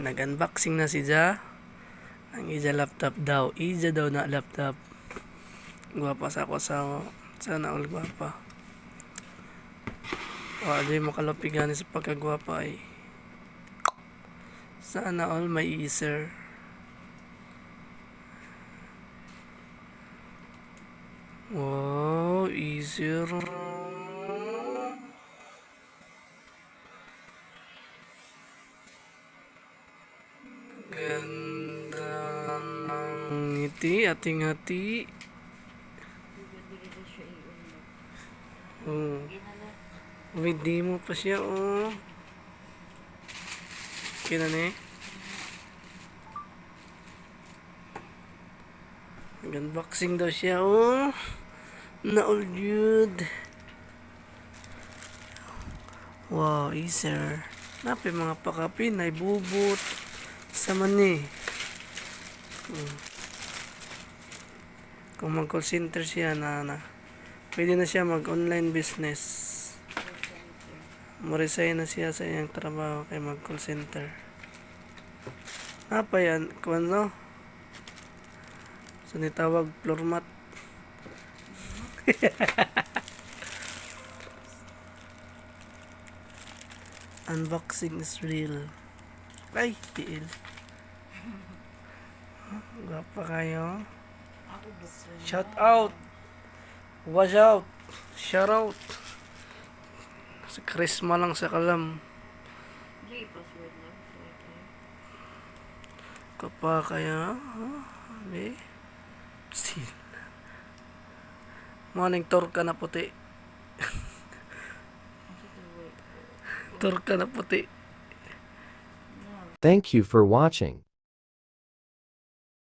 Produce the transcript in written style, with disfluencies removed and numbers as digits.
Nag-unboxing na si Ja. Ang ija laptop daw. Ija daw na laptop. Gwapa sa ako sa sana all gwapa. Di makalapigan sa pagkagwapa ay. Sana all may Acer. Wow, Acer. Ganda ng ngiti, ating hati. Oh. May demo pa siya, oh. Kina ni? Nag-unboxing daw siya, oh. Na-all good. Wow, Acer. Napi mga pakapin, ay bubot. Sama ni. Kung mag-call center siya pwede na siya mag-online business. Mo-resign na siya sa iyang trabaho kay mag-call center. Apa yan? Kung ano? So, nitawag floor mat. Unboxing is real. Ay, tiil. Gapa kayo. Shout out. Watch out. Shout out. Sa Krisma lang sa kalam. Kapa kaya. Di. Still. Morning torka na puti. Torka na puti. Thank you for watching.